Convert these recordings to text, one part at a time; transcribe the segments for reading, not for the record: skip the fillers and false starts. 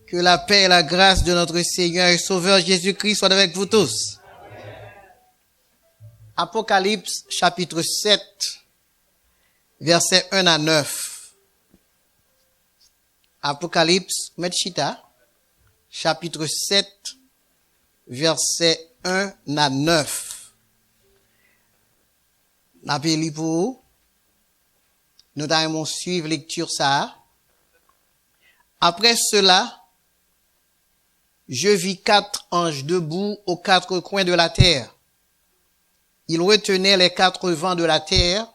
Que la paix et la grâce de notre Seigneur et Sauveur Jésus-Christ soient avec vous tous. Apocalypse chapitre 7, versets 1 à 9. Apocalypse, Metchita, chapitre 7, versets 1 à 9. N'appelez pour nous allons suivre lecture ça. Après cela, je vis 4 anges debout aux 4 coins de la terre. Ils retenaient les 4 vents de la terre,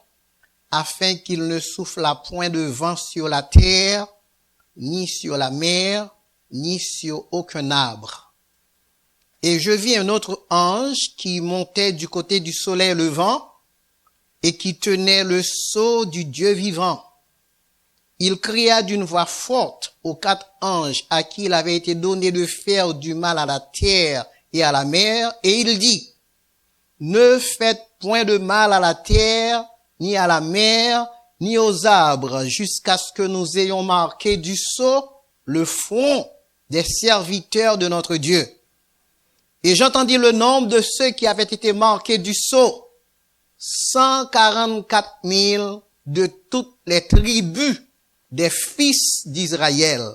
afin qu'il ne soufflât point de vent sur la terre, ni sur la mer, ni sur aucun arbre. Et je vis un autre ange qui montait du côté du soleil levant, et qui tenait le sceau du Dieu vivant. Il cria d'une voix forte aux 4 anges à qui il avait été donné de faire du mal à la terre et à la mer, et il dit, ne faites point de mal à la terre, ni à la mer, ni aux arbres, jusqu'à ce que nous ayons marqué du sceau le front des serviteurs de notre Dieu. Et j'entendis le nombre de ceux qui avaient été marqués du sceau, 144 000 de toutes les tribus des fils d'Israël.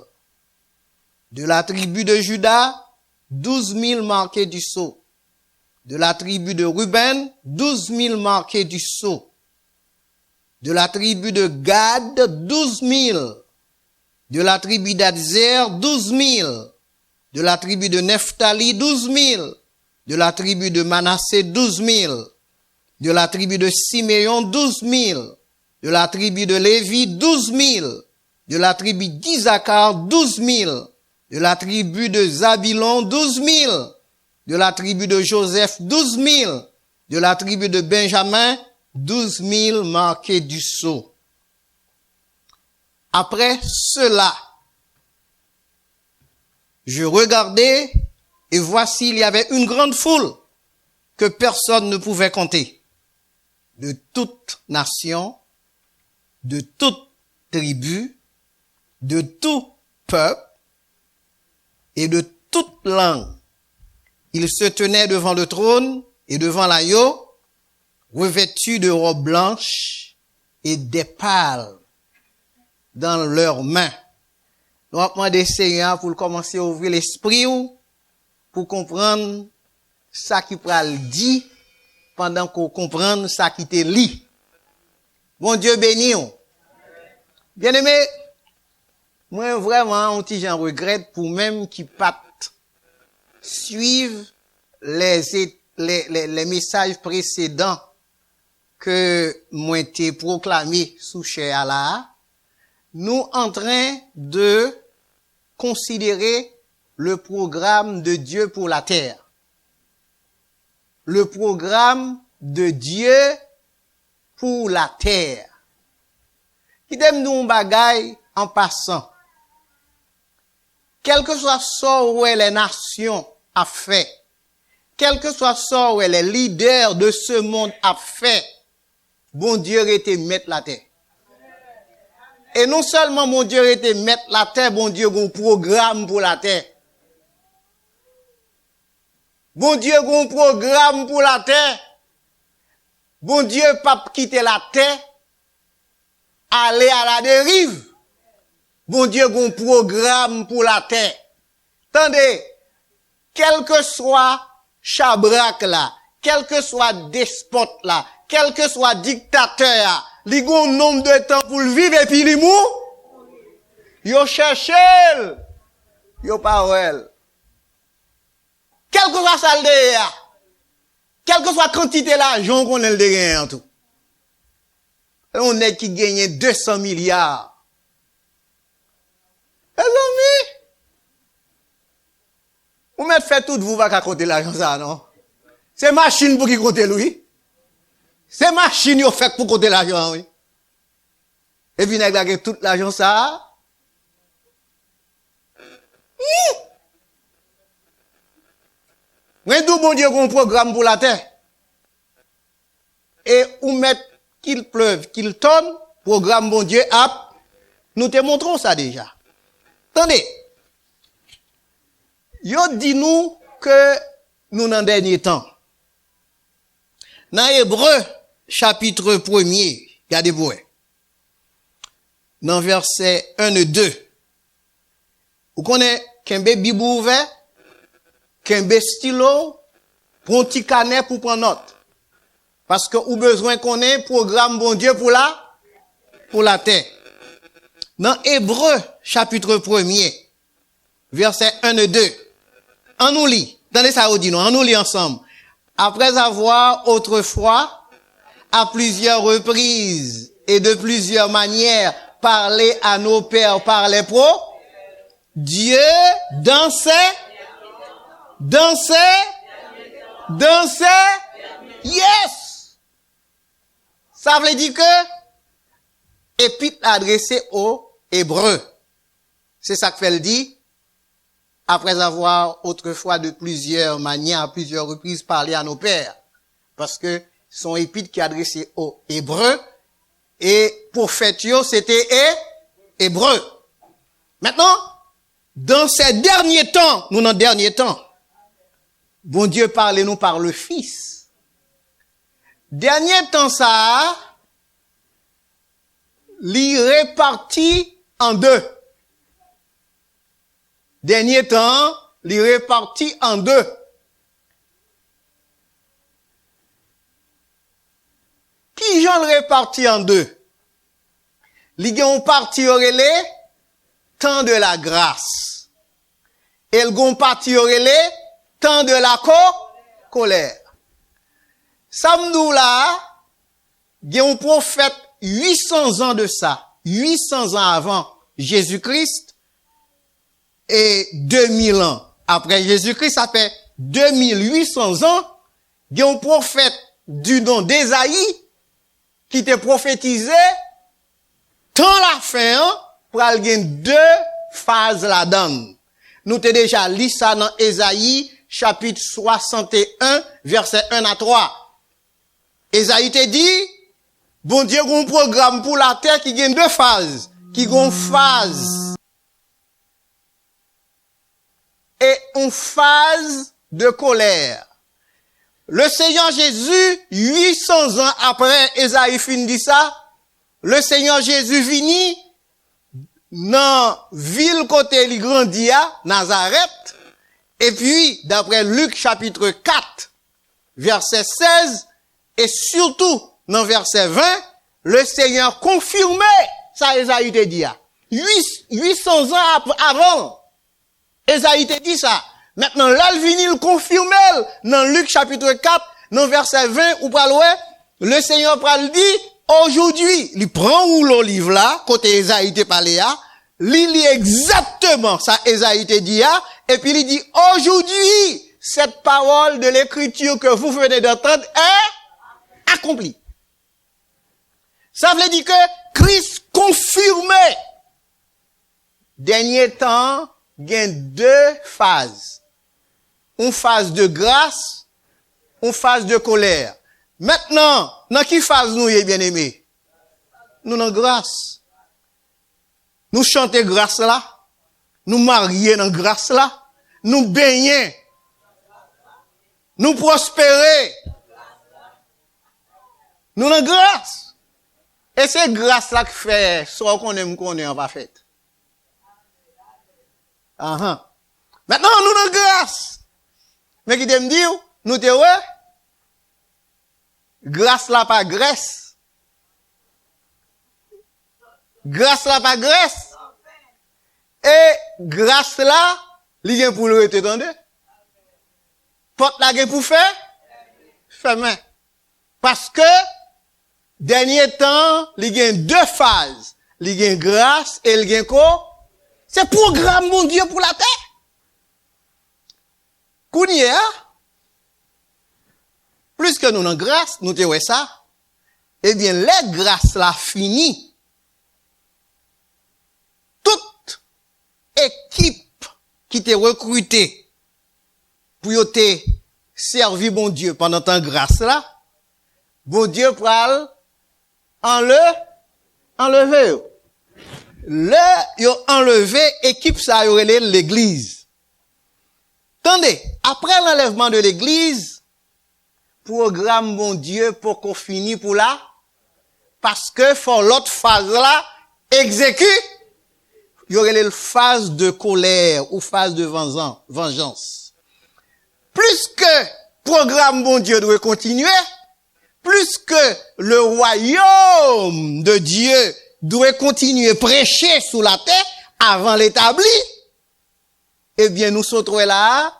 De la tribu de Juda, 12 000 marqués du sceau. De la tribu de Ruben, 12 000 marqués du sceau. De la tribu de Gad, 12 000. De la tribu d'Adzer, 12 000. De la tribu de Nephtali, 12 000. De la tribu de Manassé, 12 000. De la tribu de Siméon, 12 000. De la tribu de Lévi, 12 000. De la tribu d'Isaacar, 12 000. De la tribu de Zabilon, 12 000. De la tribu de Joseph, 12 000. De la tribu de Benjamin, 12 000 marqués du sceau. Après cela, je regardais et voici il y avait une grande foule que personne ne pouvait compter. De toute nation, de toute tribu, de tout peuple et de toute langue. Ils se tenaient devant le trône et devant l'agneau, revêtus de robes blanches et des pales dans leurs mains. Nous avons demandé Seigneur pour commencer à ouvrir l'esprit pour comprendre ça qui pral dit pendant qu'on comprend ça qui te lit. Bon Dieu béni. Bien aimé, moi vraiment un petit j'en regrette pour même qui pas suivre les messages précédents que moi été proclamé sous cher Allah. Nous en train de considérer le programme de Dieu pour la terre. Le programme de Dieu pour la terre. Qui t'aime nous bagay en passant. Quel que soit ça où les nations a fait, quel que soit ça où les leaders de ce monde a fait, bon Dieu était mettre la terre. Et non seulement mon Dieu était mettre la terre, bon Dieu a un programme pour la terre. Bon Dieu a un programme pour la terre. Bon Dieu pas quitter la terre, aller à la dérive. Bon Dieu a un programme pour la terre. Attendez, quel que soit Chabrak là, quel que soit despote là, quel que soit dictateur là, li gon nombre de temps pour le vivre et puis li mou. Yo cherche, yo parole. Quel que soit ça le derrière, quelle que soit quantité l'argent qu'on a le derrière en tout. On est qui gagne 200 milliards. Les amis, vous mettez fait tout, vous va qu'à compter l'argent ça, non? C'est machine pour qui compter lui. C'est machine yo fait pour compter l'argent, oui. Et puis, n'a gagné tout l'argent ça. Mais d'où bon Dieu un programme pour la terre. Et ou mettre qu'il pleuve, qu'il tonne, programme bon Dieu, nous te montrons ça déjà. Attendez. Yo dit nous que nous dans dernier temps. Dans Hébreu, chapitre 1er, regardez-vous. Dans verset 1 et 2. Vous connaissez qu'un Bible ouvert, qu'un stylo, pour un petit canet pour prendre note. Parce que ou besoin qu'on ait programme bon Dieu pour la terre. Dans Hébreu, chapitre 1er, verset 1 et 2. On nous lit. Attendez ça, on dit non. On nous lit ensemble. Après avoir autrefois, à plusieurs reprises et de plusieurs manières, parlé à nos pères par les pros, Dieu, dansait, yes! Ça veut dire que, épître adressé aux Hébreux. C'est ça que fait le dit. Après avoir autrefois de plusieurs manières, à plusieurs reprises parlé à nos pères. Parce que son épître qui est adressé aux Hébreux, et prophète, c'était Hébreux. Maintenant, dans ces derniers temps, nous dans derniers temps, bon Dieu parle-nous par le Fils. Dernier temps ça, l'y répartit en deux. Dernier temps, l'y répartit en deux. Qui j'en répartit en deux? L'y gon parti orélé, temps de la grâce. Et le gon parti orélé, temps de la colère. Samedou là, gen un prophète 800 ans de ça, 800 ans avant Jésus-Christ, et 2000 ans après Jésus-Christ, ça fait 2800 ans, gen un prophète du nom d'Ésaïe, qui te prophétisé, tant la fin, pour aller deux phases là-dedans. Nous t'ai déjà lu ça dans Ésaïe, chapitre 61, verset 1 à 3. Ésaïe te dit, bon Dieu, un programme pour la terre qui gagne deux phases, qui gagne phase et une phase de colère. Le Seigneur Jésus, 800 ans après Ésaïe fin dit ça, le Seigneur Jésus vini dans ville côté li grandi à Nazareth, et puis d'après Luc chapitre 4, verset 16, et surtout dans verset 20, le Seigneur confirmait ça Ésaïe te dit. 800 ans avant, Ésaïe te dit ça. Maintenant, là, le vinyle confirme dans Luc chapitre 4, dans verset 20, ou pral le Seigneur pral dit, aujourd'hui, il prend ou l'olive là, côté Ésaïe te parlé là, il lit exactement ça Ésaïe te dit là, et puis il dit, aujourd'hui, cette parole de l'écriture que vous venez d'entendre est accomplie. Ça veut dire que Christ confirmait. Dernier temps, il y a deux phases. Une phase de grâce, une phase de colère. Maintenant, dans quelle phase nous y bien aimé? Nous dans grâce. Nous chanter grâce là. Nous marier dans grâce là. Nous baigner. Nous prospérer. Nous dans grâce. Et c'est grâce là qui fait soit qu'on aime en pas fait. Maintenant, nous dans grâce. Mais qui te me dit, nous te ouais, grâce là pas graisse. Grâce là pas graisse. Et grâce là, li gen pour le retendre. Porte la gen pour faire, fermer. Parce que, dernier temps, li gen deux phases. Li gen grâce et li gen quoi? C'est programme mon Dieu pour la terre. Kounye, plus que nous en grâce, nous te ouais ça, eh bien, les grâces là fini. Toute équipe qui t'est recrutée pour te servir bon Dieu pendant temps grâce là, bon Dieu pral enlever. Le yo enlevé équipe ça y aurait l'église. Attendez, après l'enlèvement de l'église, programme bon Dieu pour qu'on finisse pour là, parce que faut l'autre phase là, exécute, il y aurait une phase de colère ou phase de vengeance. Plus que programme bon Dieu doit continuer, plus que le royaume de Dieu doit continuer prêcher sous la terre avant l'établi, eh bien, nous sommes là,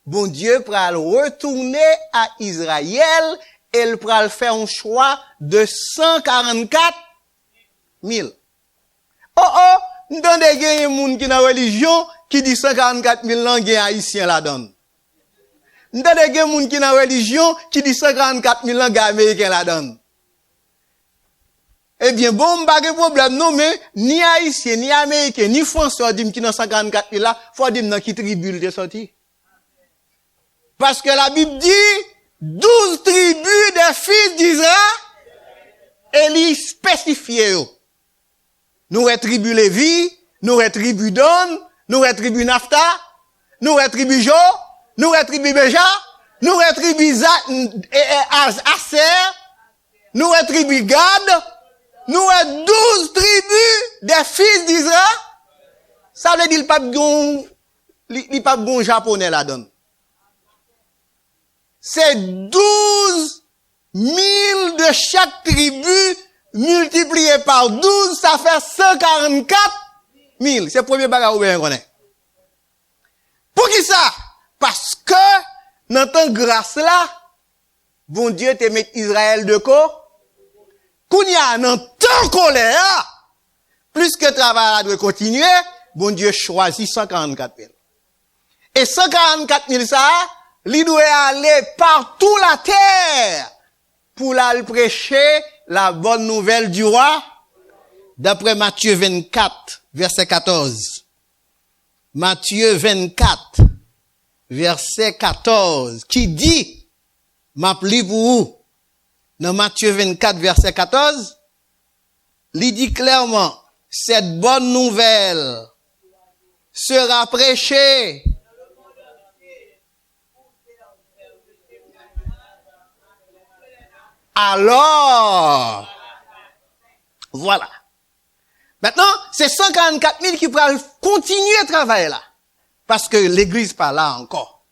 bon Dieu pral retourner à Israël et il pral faire un choix de 144 000. Nous avons des gens qui dans la religion qui dit 144 000 langues haïtiens là-dedans. Nous avons des gens qui dans la religion qui dit 144 000 langues américains là-dedans. Eh bien, bon, pas de problème, non, mais, ni haïtien, ni américain, ni français, dit qui dans 144 000 là, faut dire dans qui tribu de sorti. Parce que la Bible dit, 12 tribus des fils d'Israël, et les spécifiés. Nous tribu Lévi, nous tribu Don, nous tribu Naphtali, nous tribu Jo, nous tribu Béja, nous tribu Aser, nous tribu Gad, nous sommes 12 tribus des fils d'Israël. Ça veut dire le pape bon japonais là-dedans. C'est 12 000 de chaque tribu multiplié par 12, ça fait 144 000. C'est le premier bagage où on connaît. Pour qui ça? Parce que, dans ton grâce là, bon Dieu te met Israël de quoi? Qu'on y a dans tant colère, plus que le travail doit continuer, bon Dieu choisit 144 000. Et 144 000 ça, il doit aller partout la terre pour aller prêcher la bonne nouvelle du roi, d'après Matthieu 24, verset 14. Matthieu 24, verset 14, qui dit, m'appli pour vous, dans Matthieu 24, verset 14, il dit clairement, cette bonne nouvelle sera prêchée alors. Voilà. Maintenant, c'est 144 000 qui pourraient continuer à travailler là. Parce que l'église pas là encore.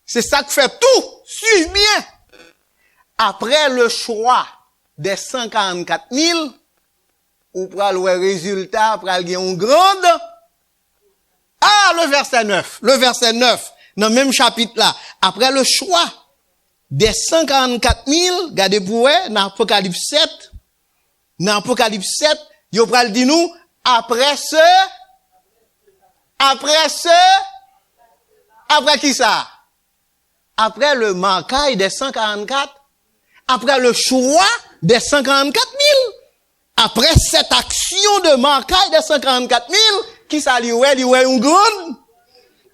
C'est ça qui fait tout. Suivez bien. Après le choix des 144 000, ou pour le résultat, pour aller en grande. Ah, le verset 9. Le verset 9. Dans le même chapitre là. Après le choix des 144 000, regardez pour eux, dans Apocalypse 7, il pral dit nous, après qui ça? Après le marquage des 144, après le choix des 144 000, après cette action de marquage des 144 000, qui ça lui ouais une grande?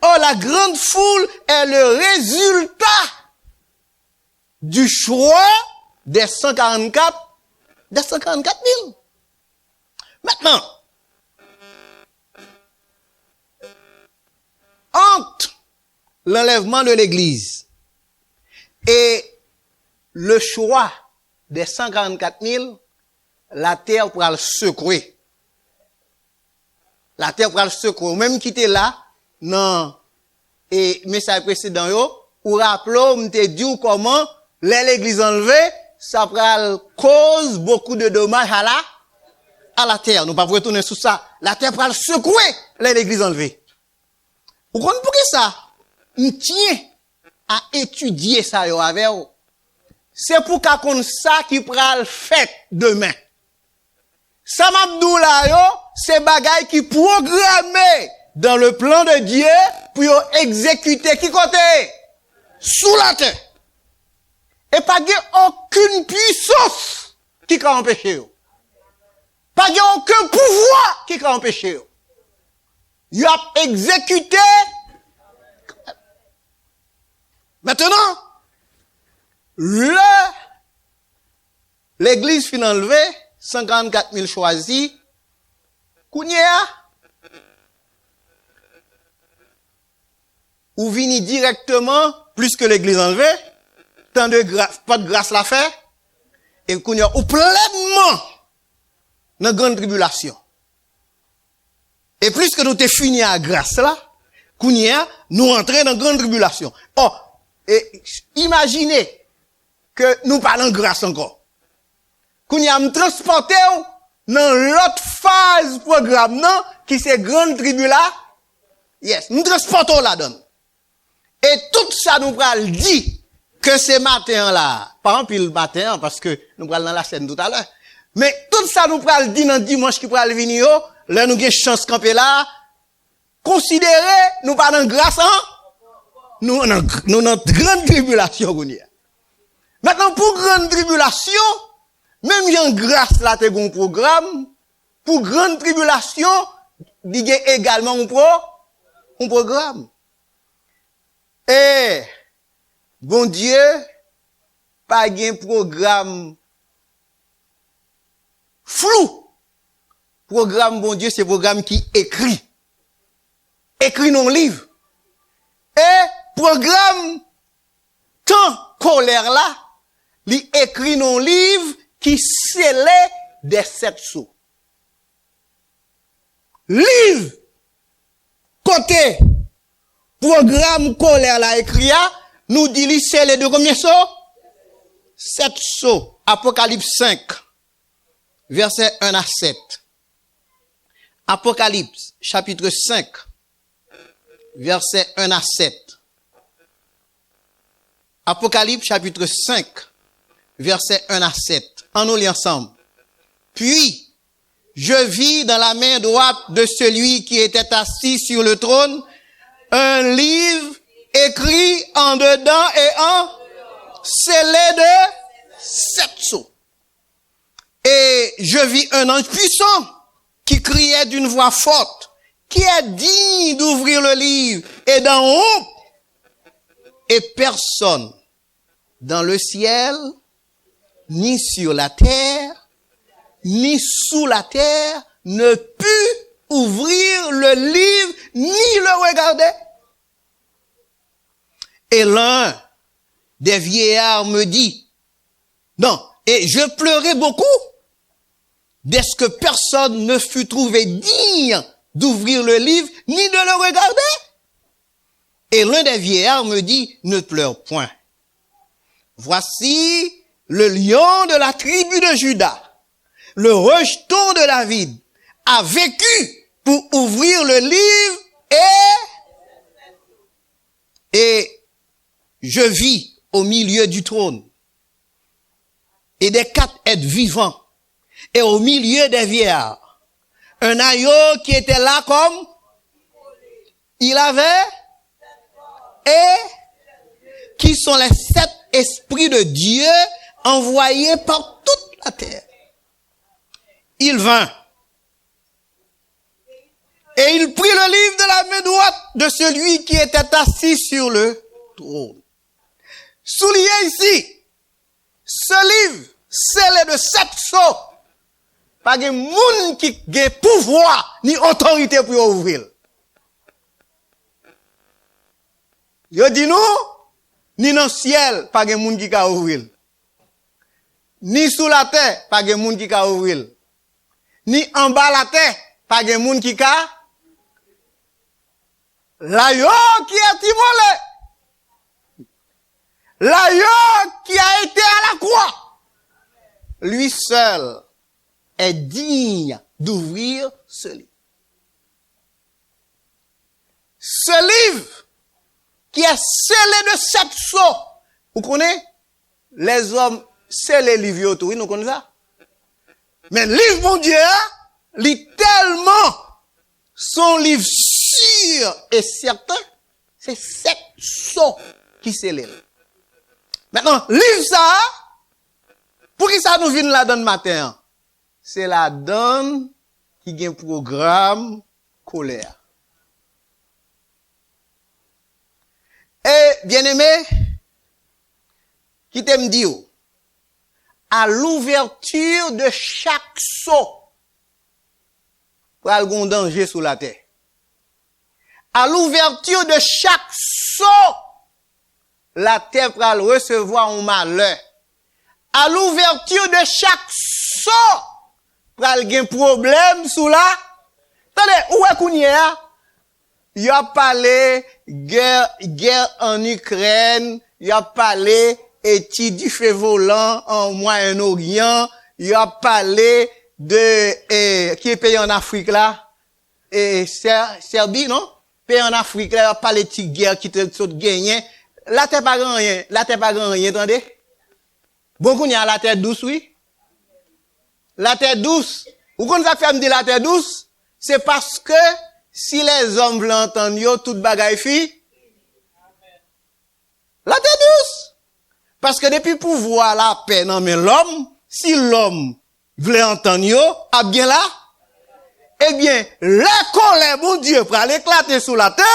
Oh, la grande foule est le résultat du choix des 144 000. Maintenant, entre l'enlèvement de l'église et le choix des 144 000, la terre pourra le secouer. La terre pourra le secouer. Même qui était là, non, et message précédent, ou rappelons, m'te dit comment, l'église enlevée, ça cause beaucoup de dommages à la terre. Nous ne pouvons pas retourner sur ça. La terre pourra le secouer, l'église enlevée. Vous comprenez pour qui ça? On tient à étudier ça, avec vous. C'est pour qu'on ça qui pourra le faire demain. Ça m'abdou là, c'est bagaille qui programmé dans le plan de Dieu pour exécuter qui côté? Sous la terre. Et pas aucune puissance qui peut empêcher. Pas aucun pouvoir qui peut empêcher. Il a exécuté. Maintenant, l'église fin enlevée, 144 000 choisis, Kounia, ou vini directement, plus que l'église enlevée, tant de grâce, pas de grâce la fait, et qu'on y a ou pleinement dans grande tribulation. Et plus que nous t'es fini à grâce là, qu'on y a, nous entrons dans grande tribulation. Oh, et imaginez que nous parlons de grâce encore. Qu'on y a me transporter dans l'autre phase programme, non, qui c'est grande tribulation. Yes, nous transportons là-dedans. Et tout ça nous pral dit que ce matin là, pas en pile matin, parce que nous pral dans la scène tout à l'heure, mais tout ça nous pral dit dans dimanche qui pral venir, là nous avons chance camper là, considérer, nous pas dans grâce, hein? Nous dans grande tribulation, maintenant, pour grande tribulation, même il y a une grâce là, t'es un programme, pour grande tribulation, il y a également un programme. Et, bon Dieu, pas un programme flou. Programme, bon Dieu, c'est programme qui écrit dans le livre. Et, programme, tant colère là, il écrit dans le livre qui scellait des 7 sceaux. Livre, côté, programme colère là écrit, nous dit c'est les de combien sceaux? 7 sceaux. Apocalypse 5, verset 1 à 7. Apocalypse, chapitre 5, verset 1 à 7. Apocalypse, chapitre 5, verset 1 à 7. En nous lit ensemble. Puis, je vis dans la main droite de celui qui était assis sur le trône un livre écrit en dedans et en scellé de 7 sceaux. Et je vis un ange puissant qui criait d'une voix forte, qui est digne d'ouvrir le livre et d'en haut, et personne dans le ciel, ni sur la terre, ni sous la terre, ne put ouvrir le livre, ni le regarder. Et l'un des vieillards me dit, non, et je pleurais beaucoup, dès que personne ne fut trouvé digne d'ouvrir le livre, ni de le regarder. Et l'un des vieillards me dit, ne pleure point. Voici le lion de la tribu de Juda, le rejeton de David, a vécu pour ouvrir le livre et je vis au milieu du trône et des 4 êtres vivants et au milieu des vieillards un agneau qui était là comme il avait et qui sont les 7 esprits de Dieu envoyés par toute la terre. Il vint et il prit le livre de la main droite de celui qui était assis sur le trône. Souligné ici, ce livre, scellé de 7 sceaux, pas de monde qui a pouvoir ni autorité pour ouvrir. Yo dit nous, ni dans le ciel, pas de monde qui a ouvrir. Ni sous la terre, pas de monde qui a ouvrir. Ni en bas la terre, pas de monde qui a. L'agneau qui est immolé. L'agneau qui a été à la croix. Lui seul est digne d'ouvrir ce livre. Ce livre qui est scellé de 7 sceaux. Vous connaissez? Les hommes, c'est les livres autour, oui, nous connaissons ça. Mais le livre, mon Dieu, lit tellement son livre sûr et certain, c'est 7 sceaux qui scellent. Maintenant, livre ça, pour qui ça nous vient la donne matin? C'est la donne qui a un programme colère. Et, bien aimé, qui t'aime dire, à l'ouverture de chaque sceau, pour un danger sous la terre. À l'ouverture de chaque seau, la terre va recevoir un malheur. À l'ouverture de chaque seau, pral gen problème sous la. Attendez, où est qu'on y est? Il a parlé guerre en Ukraine, il a parlé études du feu volant en Moyen-Orient, il a parlé de qui est pays en Afrique là? Serbie, non? Pays en Afrique là, il a parlé de guerre qui te saute gagné. La terre pas grand rien, attendez. Bon qu'on y a la terre douce, oui. La terre douce. Ou qu'on ça fait me dire la terre douce? C'est parce que si les hommes veulent entendre yo, toute bagaille fi. La terre douce. Parce que depuis pouvoir la paix, non mais l'homme, si l'homme veut entendre yo, a bien là, eh bien, la colère, mon Dieu, pour aller éclater sous la terre,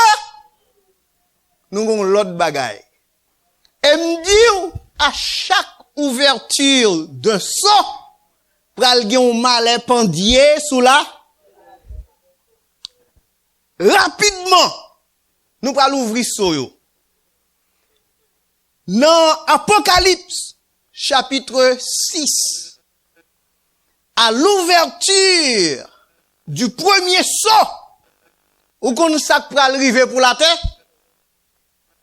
nous avons l'autre bagaille. Et me dit, à chaque ouverture d'un seau, pour aller un malais pendier sous la. Rapidement, nous allons ouvrir seau. Dans Apocalypse, chapitre 6, à l'ouverture du premier saut, où qu'on ça pour arriver pour la terre,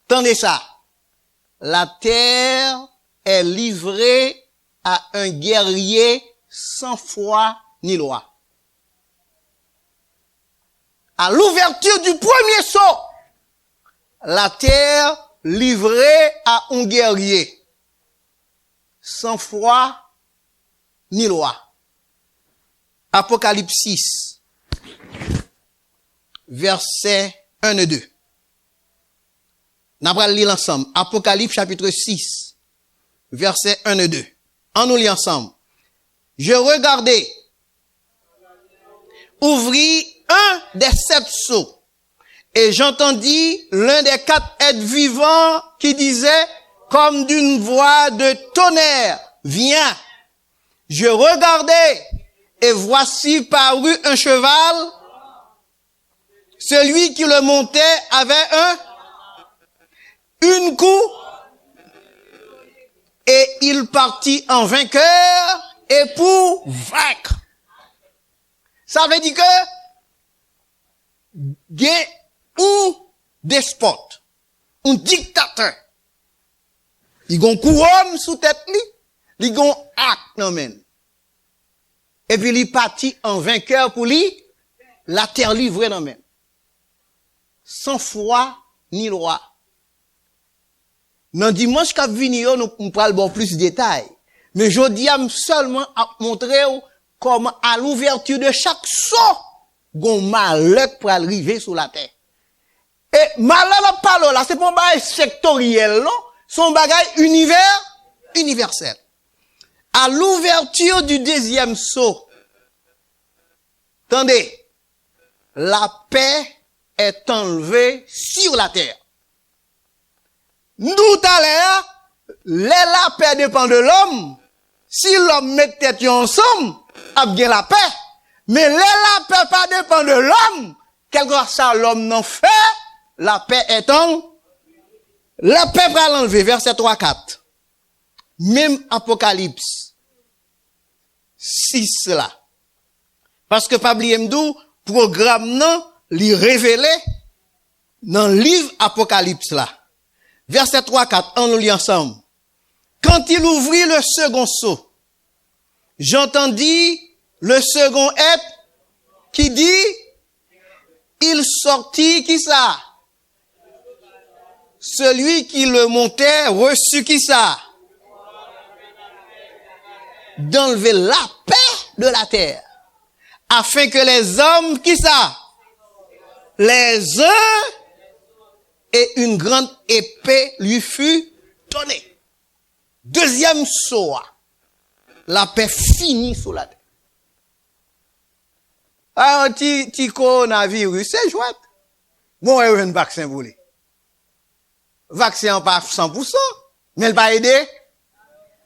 attendez ça. La terre est livrée à un guerrier sans foi ni loi. À l'ouverture du premier saut, la terre livrée à un guerrier sans foi ni loi. Apocalypse 6, versets 1 et 2. Nous allons lire ensemble. Apocalypse chapitre 6, versets 1 et 2. On nous lit ensemble. Je regardais, ouvrit un des 7 sceaux, et j'entendis l'un des 4 êtres vivants qui disait, comme d'une voix de tonnerre, viens. Je regardais, et voici parut un cheval. Celui qui le montait avait une cour, et il partit en vainqueur et pour vaincre. Ça veut dire que il y a un despote, un dictateur. Il a une couronne sous tête lui, il a un acte non men. Et puis il partit en vainqueur pour lui, la terre livrée non men. Sans foi ni loi. Dans dimanche qu'a venu, nous parlons bon plus de détails. Mais je dis seulement à montrer comment à l'ouverture de chaque saut, gon malheur pour arriver sur la terre. Et malheur pas là, c'est pas un bagage sectoriel, non? C'est un bagage universel. À l'ouverture du deuxième saut, attendez, la paix est enlevée sur la terre. Nous, tout à l'heure, la paix dépend de l'homme. Si l'homme met tête ensemble, a bien la paix. Mais la paix pas dépend de l'homme. Quelque chose l'homme n'en fait, la paix est en. La paix va l'enlever, verset 3-4. Même Apocalypse 6 là. Parce que Pabli Mdou, programme non, li révélé dans le livre Apocalypse là. Verset 3-4, on nous lit ensemble. Quand il ouvrit le second sceau, j'entendis le second être qui dit, il sortit, qui ça? Celui qui le montait reçut qui ça? D'enlever la paix de la terre. Afin que les hommes, qui ça? Les uns et une grande épée lui fut donnée. Deuxième sceau, la paix finit sous la terre. Un petit coronavirus, c'est chouette. Bon, il y a un vaccin pour lui. Vaccin pas 100%, mais il va aider.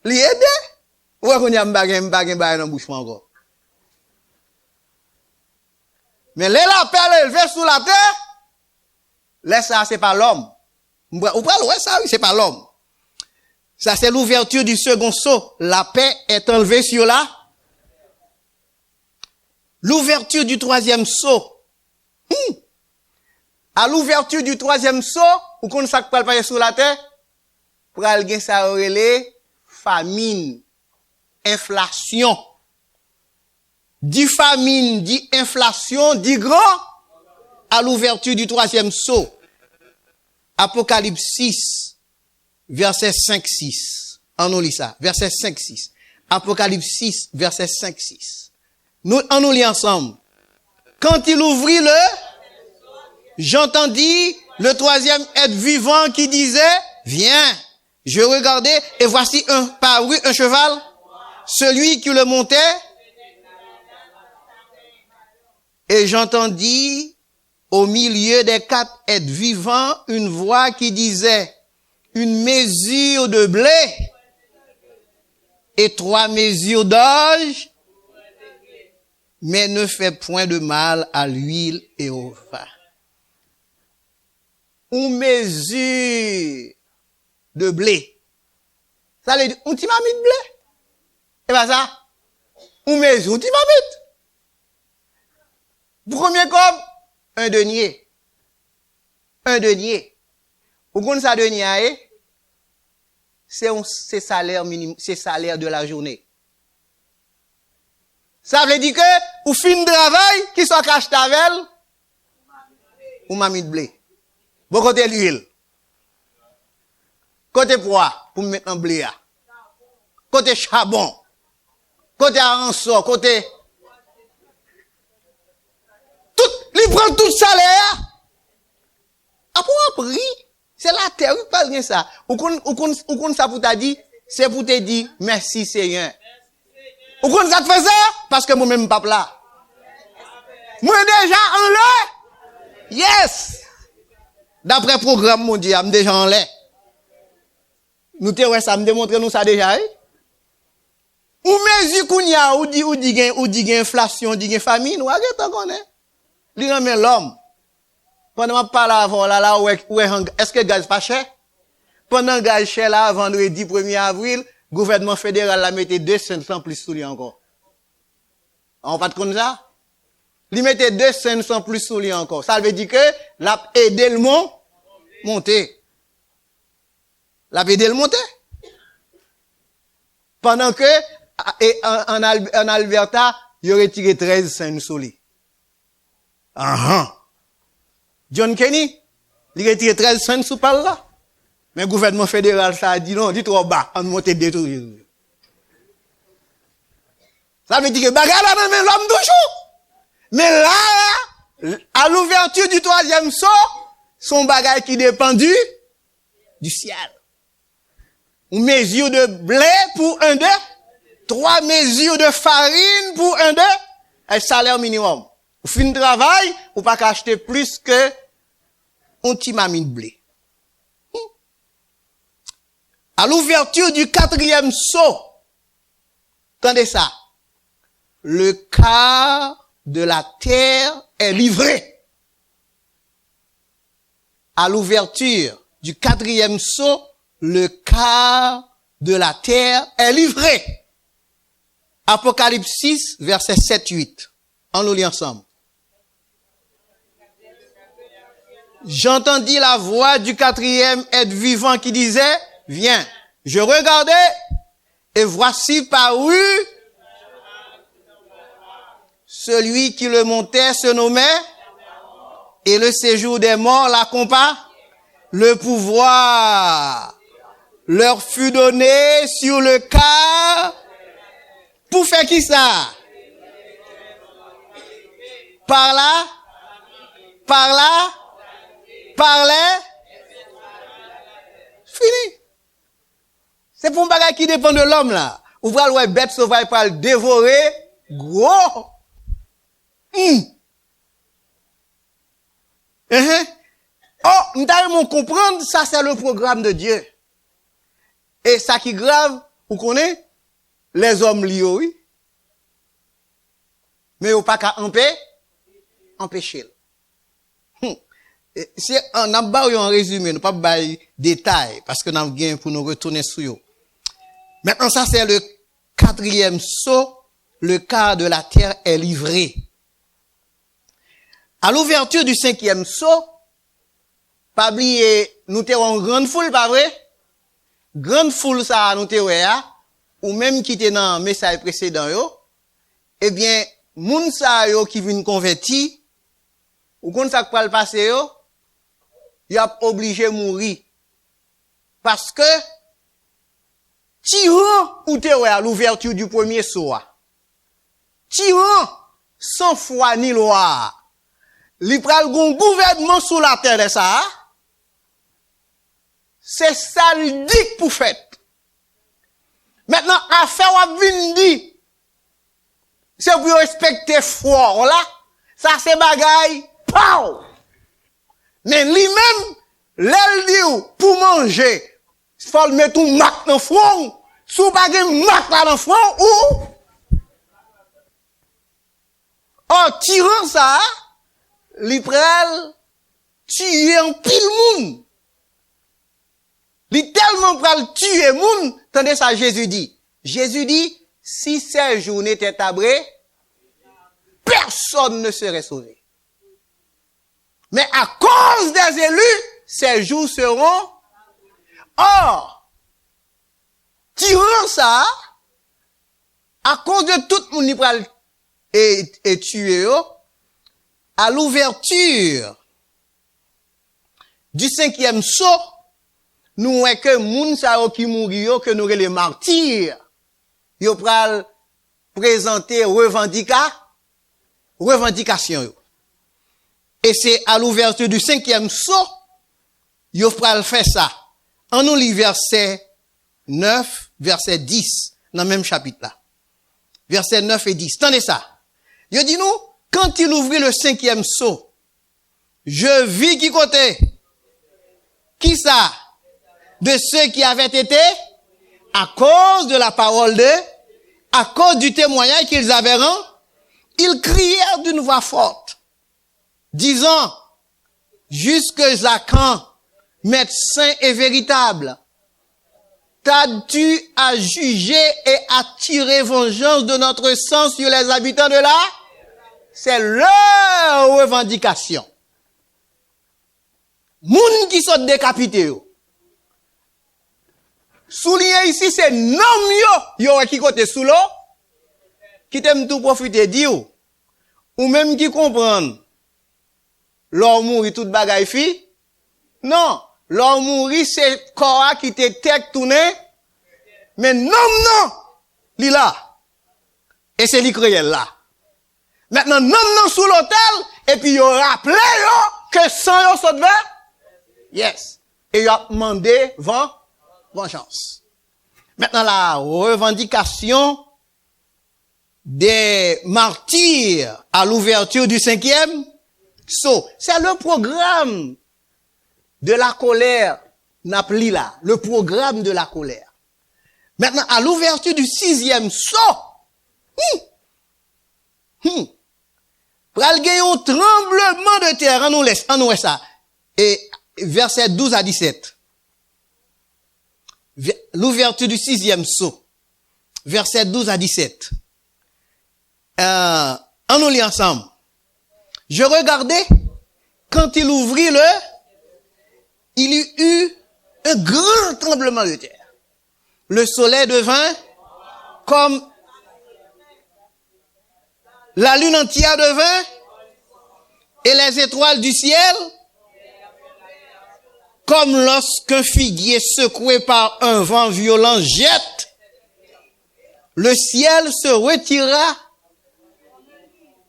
Il aide. Ou est-ce qu'on y a un bagage dans la bouche encore? Mais les lapins élevés sous la terre, Laisse ça, c'est pas l'homme. Ou pas, ouais, ça, oui, c'est pas l'homme. Ça, c'est l'ouverture du second sceau. La paix est enlevée sur la. L'ouverture du troisième sceau. À l'ouverture du troisième sceau, ou qu'on ne sac pas le payer sur la terre, pour aller ça relé, famine, inflation. Dit famine, dit inflation, dit grand, à l'ouverture du troisième sceau. Apocalypse 6, verset 5-6. On lit ça, verset 5-6. Apocalypse 6, verset 5-6. On nous lit ensemble. Quand il ouvrit j'entendis le troisième être vivant qui disait, viens. Je regardais et voici parut un cheval. Celui qui le montait. Et j'entendis au milieu des 4 êtres vivants une voix qui disait, une mesure de blé et 3 mesures d'orge, mais ne fait point de mal à l'huile et au vin. Une mesure de blé. Ça veut dire, un petit mamie de blé. Et bien ça, une mesure, un petit mamie. Premier comme, un denier. Un denier. Vous connaissez ça denier, c'est salaire minimum, c'est salaire de la journée. Ça veut dire que, ou fin de travail, qui soit cache tavel, ou mamie de blé. Bon côté l'huile. Côté poids, pour mettre en blé. Côté charbon. Côté arançon, côté... Il prend tout salaire. Après, c'est la terre, il pas rien ça. Ou qu'on ça pour t'a dit, c'est pour te dire, merci Seigneur. Ou qu'on ça te fait ça? Parce que moi-même, pas là. Moi déjà en l'air. Yes! D'après le programme mondial, déjà en l'air. Nous te ça me démontre nous ça déjà, ou mesure qu'on y a, ou dit inflation, dit famine, ou arrête on connaît. Li ramène l'homme. Pendant que je parle avant, là, est-ce que le gaz pas cher? Pendant que le gaz cher, là, vendredi 1er avril, le gouvernement fédéral l'a mis 2 cents plus sous lui encore. On va te connaître ça? Il mettait 2 cents plus sous lui encore. Ça veut dire que l'a aidé le monter. L'a aidé le monter. Pendant que, en Alberta, il aurait tiré 13 cents sous lui. John Kenny, il retire 13 cents sous par là. Mais le gouvernement fédéral, ça a dit non, dit trop bas, on monte des tout. Ça veut dire que bagarre là, même l'homme toujours. Mais là, à l'ouverture du troisième sceau, son bagage qui dépend du ciel. Une mesure de blé pour un d'eux, 3 mesures de farine pour un d'eux, un salaire minimum. Ou fin de travail, ou pas qu'acheter plus que un petit mamie de blé. À l'ouverture du 4e sceau, attendez ça, le quart de la terre est livré. À l'ouverture du 4e sceau, le quart de la terre est livré. Apocalypse 6, verset 7-8. On nous lit ensemble. J'entendis la voix du 4e être vivant qui disait, viens. Je regardais et voici parut celui qui le montait se nommait et le séjour des morts l'accompagna. Le pouvoir leur fut donné sur le quart pour faire qui ça? Par là? Fini. C'est pour un bagage qui dépend de l'homme là. Ou voir ouais bête sauvage pour le dévorer, gros. Oh, nous devons comprendre, ça c'est le programme de Dieu. Et ça qui est grave, vous connaissez, les hommes liés, oui. Mais vous pas qu'à empêcher. C'est on a ba un résumé, nous pas bailler détail parce que nous avons gain pour nous retourner sur yo. Maintenant ça c'est le quatrième saut, le quart de la terre est livré. À l'ouverture du cinquième saut, pas oublier nous t'avons grande foule pas vrai? Grande foule ça nous t'avons ou même qui était dans message précédent yo, eh bien moun sa yo qui vinn converti ou kon ça pa le passer yo, y a obligé mourir parce que tyran ou te à l'ouverture du premier saut. Tyran sans foi ni loi. Li pral gon gouvernement sous la terre de ça. C'est ça le dit pour fait. Maintenant affaire ou vinn di c'est pour respecter foi là. Ça c'est bagaille. Pow! Mais lui-même l'el dit pour manger faut mettre un mat dans front. Sou pas gen mat là dans front ou tyran ça li pral tuer en pile moun. Li tellement pral tuer moun, tandis ça Jésus dit. Jésus dit si ces jours n'étaient abrés, personne ne serait sauvé. Mais à cause des élus, ces jours seront or tyran ça à cause de tout le monde qui pral et tué à l'ouverture du cinquième saut nous voyons que moun sa yo qui mouri yo que nous les martyrs yo pral présenter revendication yo. Et c'est à l'ouverture du cinquième saut yo pral faire ça. En nous lit verset 9, verset 10 dans le même chapitre là. Verset 9 et 10. Tendez ça. Yo dit nous quand il ouvrit le cinquième saut, je vis qui côté? Qui ça? De ceux qui avaient été à cause de la parole à cause du témoignage qu'ils avaient rendu, ils crièrent d'une voix forte, disant, jusque à quand, médecin et véritable, t'as-tu à juger et à tirer vengeance de notre sang sur les habitants de là? C'est leur revendication. Moun qui sont décapités. Souligner ici, c'est nom yo qui côté sous l'eau, qui t'aime tout profiter dire, ou même qui comprendre, l'or mourir toute bagaille fi. Non, l'or mourir c'est corps qui te tête tourné, mais non, li là. Et c'est li créé là. Maintenant, non sous l'autel, et puis yo rappelé yo que sans yo saute vers. Yes. Et yo a demandé vengeance. Maintenant, la revendication des martyrs à l'ouverture du cinquième saut. C'est le programme de la colère, n'appli là. Le programme de la colère. Maintenant, à l'ouverture du sixième saut, pral gen un tremblement de terre, on nous laisse ça. Et verset 12 à 17. L'ouverture du sixième saut. Verset 12 à 17. On nous lit ensemble. Je regardais, quand il ouvrit il y eut un grand tremblement de terre. Le soleil devint comme la lune entière devint et les étoiles du ciel comme lorsqu'un figuier secoué par un vent violent jette, le ciel se retira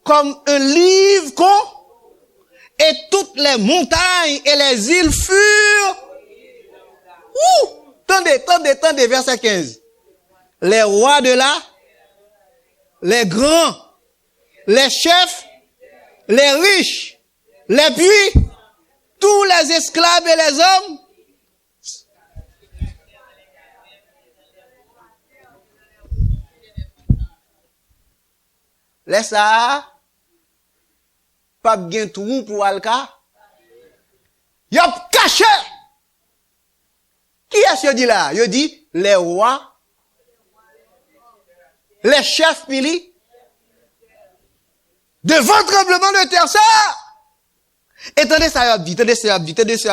comme un livre et toutes les montagnes et les îles furent. Tendez, verset 15. Les rois de là, les grands, les chefs, les riches, les puits, tous les esclaves et les hommes, laisse ça, pas bien trou pour alka, verset dit là? Il dit, les rois, les chefs militaires, devant le tremblement de terre, ça. Et attendez ça,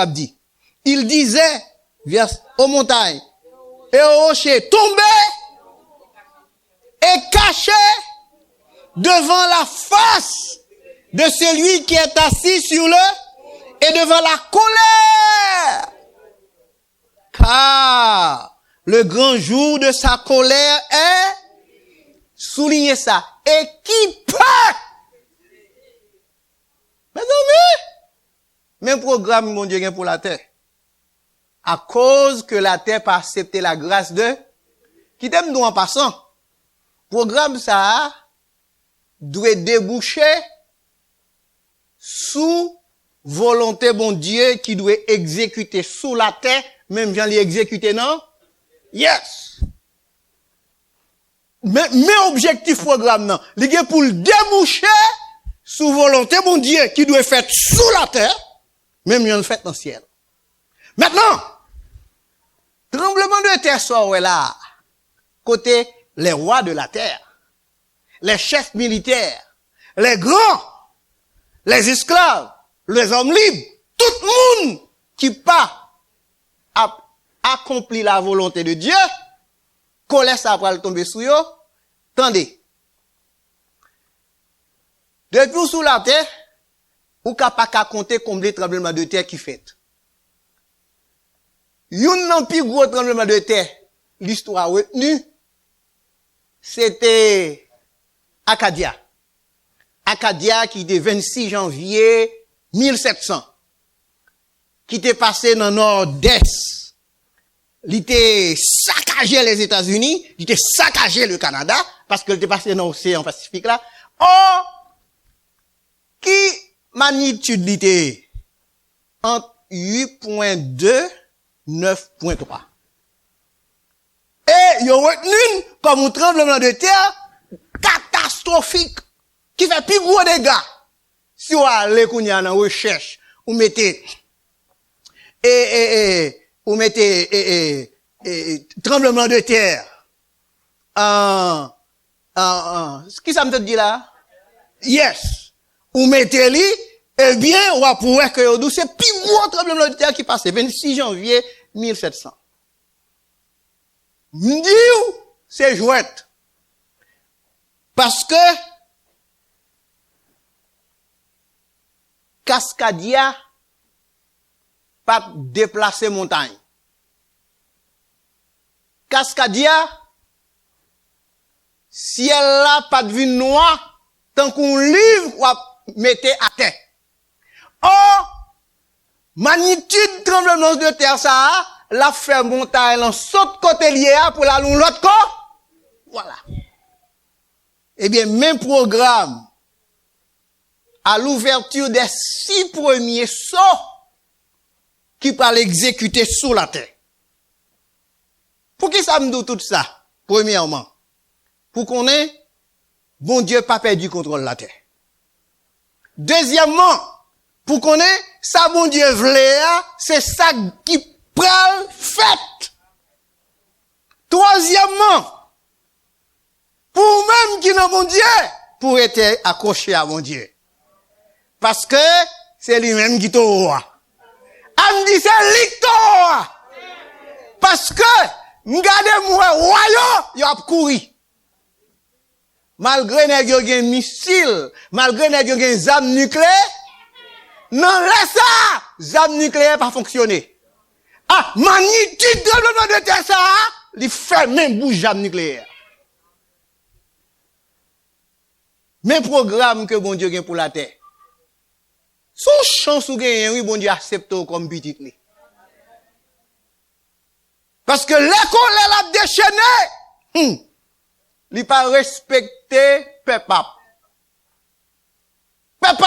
dit. Il disait, aux montagnes et aux rochers, tombez et cachez devant la face de celui qui est assis sur le et devant la colère. Car le grand jour de sa colère est, soulignez ça, et qui peut. Mes amis, même programme, mon Dieu, pour la terre. À cause que la terre pas accepté la grâce de, qui t'aime nous en passant. Programme ça, doit déboucher sous volonté, bon Dieu, qui doit exécuter sous la terre, même vient les exécuter, non? Yes! Mais objectif programme, non. Il est pour le déboucher sous volonté, bon Dieu, qui doit faire sous la terre, même vient le fait dans le ciel. Maintenant, tremblement de terre sort là, côté les rois de la terre, les chefs militaires, les grands, les esclaves, les hommes libres, tout le monde qui pas a accompli la volonté de Dieu, colère ça va tomber sous eux. Attendez. Depuis sous la terre, ou capable qu'à compter combien de tremblements de terre qui fait. Yon nan pi gros tremblement de terre, l'histoire retenue, c'était Acadia. Acadia qui était 26 janvier 1700. Qui était passé dans le nord-est. Il était saccagé les États-Unis, il était saccagé le Canada, parce qu'il était passé dans l'océan Pacifique là. Or, qui magnitude était entre 8.2 9.3. Et il y a retenu comme un tremblement de terre catastrophique qui fait plus gros dégâts. Si vous allez dans recherche, vous mettez tremblement de terre ce qui ça me dit là? Yes. Vous mettez lui, eh bien, on va pouvoir que c'est plus gros tremblement de terre qui passe 26 janvier 1700. M'diou, c'est jouette. Parce que Cascadia pas déplacer montagne. Cascadia, ciel là pas de vue noire, tant qu'on livre ou mettez à terre. Or, magnitude tremblement de terre ça, la fait montagne en saute côté lié pour la l'autre côté. Voilà. Eh bien, même programme, à l'ouverture des 6 premiers sauts, qui parle exécuter sous la terre. Pour qui ça me dit tout ça? Premièrement, pour qu'on ait, bon Dieu pas perdu contrôle de la terre. Deuxièmement, pour qu'on ait, ça bon Dieu voulait, c'est ça qui pral fait. Troisièmement, pour même qui n'a bon Dieu, pour être accroché à mon Dieu. Parce que c'est lui-même qui est au roi. On dit c'est l'ictoire. Parce que, m'gade moi, royaume, y a couru. Malgré nèg yo gen missile, malgré nèg yo gen zam nucléaire, non laisse ça, zam nucléaire pas fonctionner. Ah, magnitude de de terre ça, li fait même bouche zam nucléaire. Même programme que bon Dieu gen pour la terre. Son chance ou gen, oui, bon Dieu accepte comme petit li. Parce que l'école elle a déchaîné. Il pas respecté peuple. Peuple.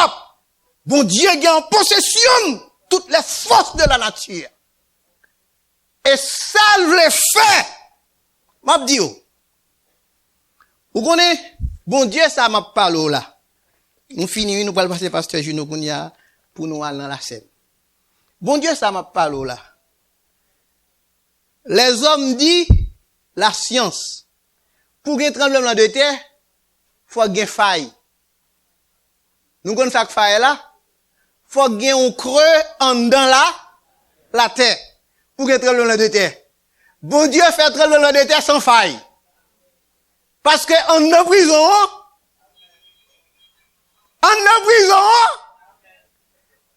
Bon Dieu est en possession toutes les forces de la nature. Et ça le fait. M'a dit vous connaissez bon Dieu ça m'a parlé là. Nous finissons nous parlons passer pasteur Juno Kounia pour nous aller dans la scène. Bon Dieu ça m'a parlé là. Les hommes disent la science. Pour qu'il y ait tremblement de terre, faut qu'il y ait faille. Nous connaissons cette faille là. Faut qu'il y ait un creux en dedans la terre. Pour qu'il y ait tremblement de terre. Bon Dieu fait tremblement de terre sans faille. Parce que en prison,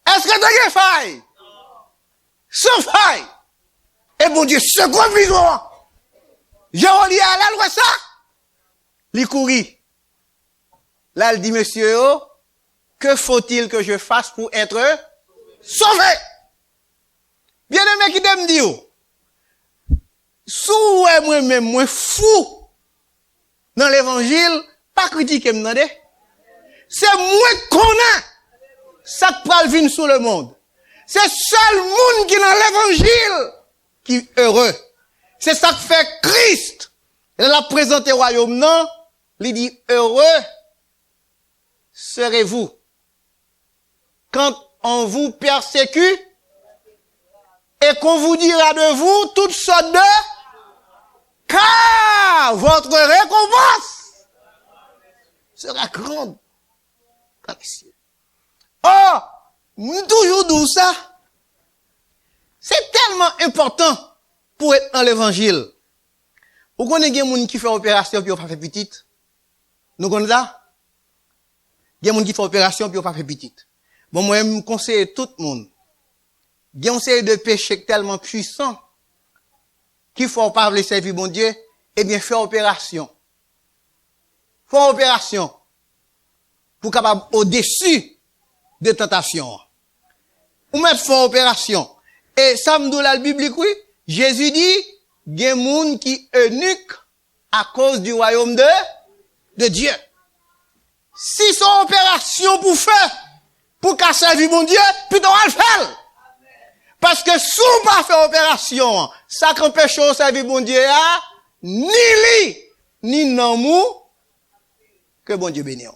est-ce que tu as une faille? Sans faille. Et bon Dieu, secoue prison. Je relis à la loi ça. Il courit. Là, il dit, monsieur, que faut-il que je fasse pour être sauvé? Bien aimé qui t'aime dire, sous moi-même, moi fou, dans l'évangile, pas critiquer me demander. C'est moi qu'on a, ça qui parle vin sur le monde. C'est seul monde qui dans l'évangile, qui est heureux. C'est ça que fait Christ. Il a présenté le royaume, non? Il dit, heureux serez-vous quand on vous persécute et qu'on vous dira de vous toutes sortes de car votre récompense sera grande dans les cieux. Oh, toujours d'où ça? C'est tellement important pour être dans l'évangile. Vous connaissez des gens qui font opération puis on pas fait petite? Nous connaissons ça? Il y a des gens qui font opération puis on pas fait petite. Bon, moi, je me conseille tout le monde. Il y a une série de péchés tellement puissants qu'il faut pas le servir bon Dieu, eh bien, faire opération. Faire opération. Pour capable au-dessus de tentation. Ou mettre faire opération. Et ça me dit la Bible, oui. Jésus dit, il y a des gens qui sont eunuques à cause du royaume de Dieu. Si son opération pour faire, pour qu'à servir mon Dieu, plutôt à le faire. Parce que si on pas fait opération, ça qu'empêche de servir mon Dieu, ni lui, ni non mou, que bon Dieu bénisse.